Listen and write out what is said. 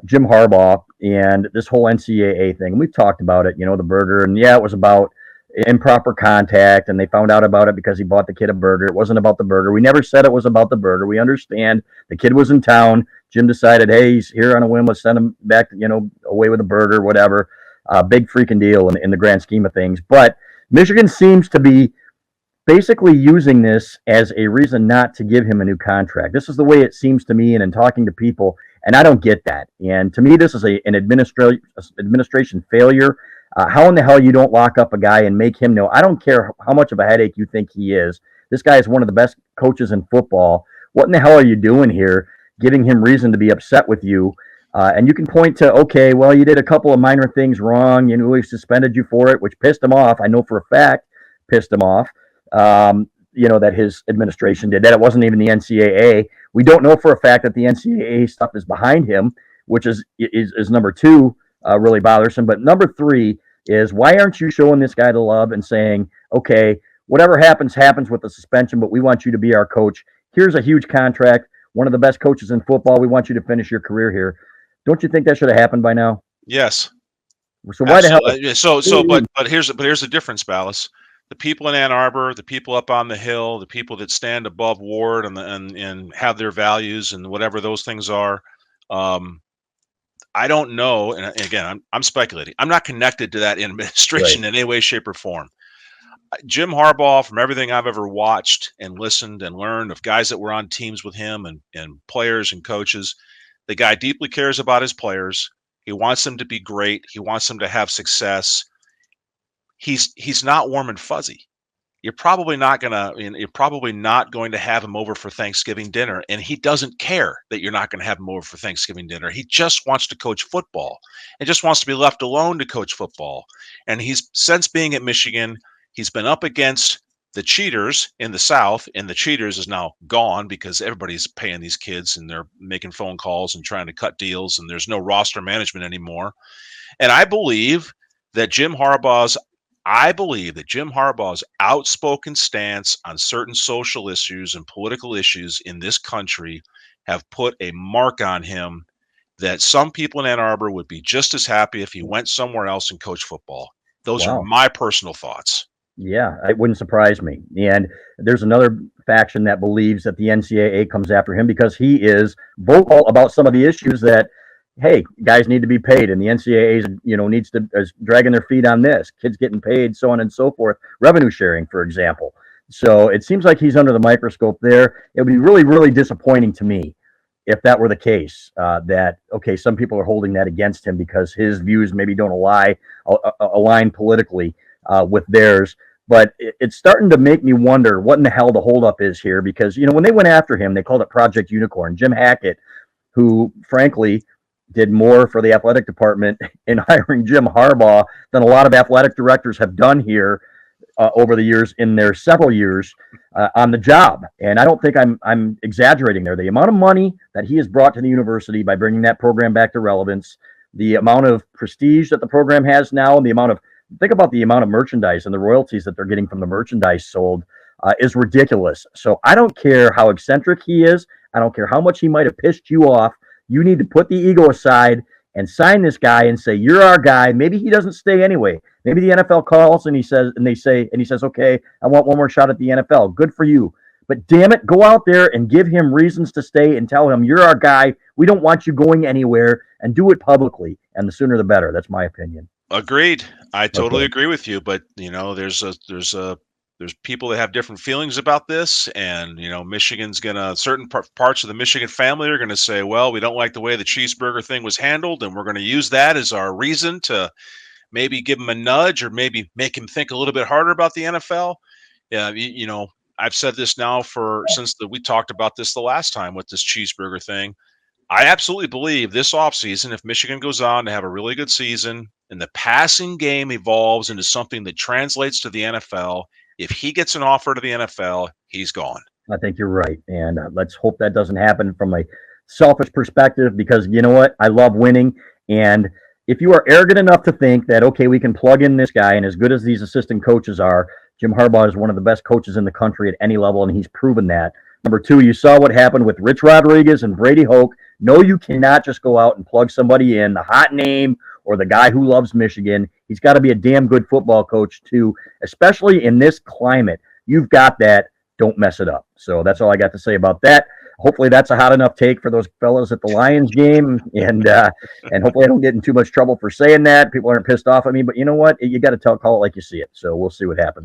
Jim Harbaugh and this whole NCAA thing. And we've talked about it, the burger. And yeah, it was about improper contact, and they found out about it because he bought the kid a burger. It wasn't about the burger. We never said it was about the burger. We understand the kid was in town. Jim decided, hey, he's here on a whim. Let's send him back, away with a burger, whatever. Big freaking deal in the grand scheme of things. But Michigan seems to be basically using this as a reason not to give him a new contract. This is the way it seems to me, and in talking to people, and I don't get that. And to me, this is an administration failure. How in the hell you don't lock up a guy and make him know? I don't care how much of a headache you think he is. This guy is one of the best coaches in football. What in the hell are you doing here, giving him reason to be upset with you? And you can point to, okay, well, you did a couple of minor things wrong. We suspended you for it, which pissed him off. I know for a fact pissed him off. That his administration did that. It wasn't even the NCAA. We don't know for a fact that the NCAA stuff is behind him, which is number two, really bothersome. But number three is, why aren't you showing this guy the love and saying, okay, whatever happens with the suspension, but we want you to be our coach. Here's a huge contract, one of the best coaches in football. We want you to finish your career here. Don't you think that should have happened by now? Yes. So why Absolutely. the hell? But here's the difference, Balas. The people in Ann Arbor, the people up on the Hill, the people that stand above Ward and have their values and whatever those things are. I don't know, and again, I'm speculating. I'm not connected to that administration Right. in any way, shape, or form. Jim Harbaugh, from everything I've ever watched and listened and learned of guys that were on teams with him and players and coaches, the guy deeply cares about his players. He wants them to be great. He wants them to have success. He's not warm and fuzzy. You're probably not going to have him over for Thanksgiving dinner, and he doesn't care that you're not going to have him over for Thanksgiving dinner. He just wants to coach football and just wants to be left alone to coach football. And he's, since being at Michigan, he's been up against the cheaters in the South, and the cheaters is now gone because everybody's paying these kids and they're making phone calls and trying to cut deals, and there's no roster management anymore. And I believe that Jim Harbaugh's outspoken stance on certain social issues and political issues in this country have put a mark on him that some people in Ann Arbor would be just as happy if he went somewhere else and coached football. Those are my personal thoughts. Yeah, it wouldn't surprise me. And there's another faction that believes that the NCAA comes after him because he is vocal about some of the issues that, hey, guys need to be paid, and the NCAA is dragging their feet on this. Kids getting paid, so on and so forth. Revenue sharing, for example. So it seems like he's under the microscope there. It would be really, really disappointing to me if that were the case. That okay, some people are holding that against him because his views maybe don't align politically with theirs. But it's starting to make me wonder what in the hell the holdup is here. Because when they went after him, they called it Project Unicorn. Jim Hackett, who frankly did more for the athletic department in hiring Jim Harbaugh than a lot of athletic directors have done here over the years in their several years on the job. And I don't think I'm exaggerating there. The amount of money that he has brought to the university by bringing that program back to relevance, the amount of prestige that the program has now, and think about the amount of merchandise and the royalties that they're getting from the merchandise sold is ridiculous. So I don't care how eccentric he is. I don't care how much he might have pissed you off. You need to put the ego aside and sign this guy and say, you're our guy. Maybe he doesn't stay anyway. Maybe the NFL calls and he says, okay, I want one more shot at the NFL. Good for you. But damn it, go out there and give him reasons to stay and tell him, you're our guy. We don't want you going anywhere, and do it publicly. And the sooner the better. That's my opinion. Agreed. I totally agree with you. But, there's people that have different feelings about this, and Michigan's certain parts of the Michigan family are gonna say, well, we don't like the way the cheeseburger thing was handled, and we're gonna use that as our reason to maybe give him a nudge or maybe make him think a little bit harder about the NFL. Yeah, I've said this now since we talked about this the last time with this cheeseburger thing. I absolutely believe this offseason, if Michigan goes on to have a really good season and the passing game evolves into something that translates to the NFL, if he gets an offer to the NFL, he's gone. I think you're right. And let's hope that doesn't happen from a selfish perspective, because you know what? I love winning. And if you are arrogant enough to think that, okay, we can plug in this guy, and as good as these assistant coaches are, Jim Harbaugh is one of the best coaches in the country at any level, and he's proven that. Number two, you saw what happened with Rich Rodriguez and Brady Hoke No, you cannot just go out and plug somebody in, the hot name or the guy who loves Michigan. He's got to be a damn good football coach too, especially in this climate. You've got that. Don't mess it up. So that's all I got to say about that. Hopefully that's a hot enough take for those fellas at the Lions game, and hopefully I don't get in too much trouble for saying that. People aren't pissed off at me, but you know what? You got to call it like you see it. So we'll see what happens.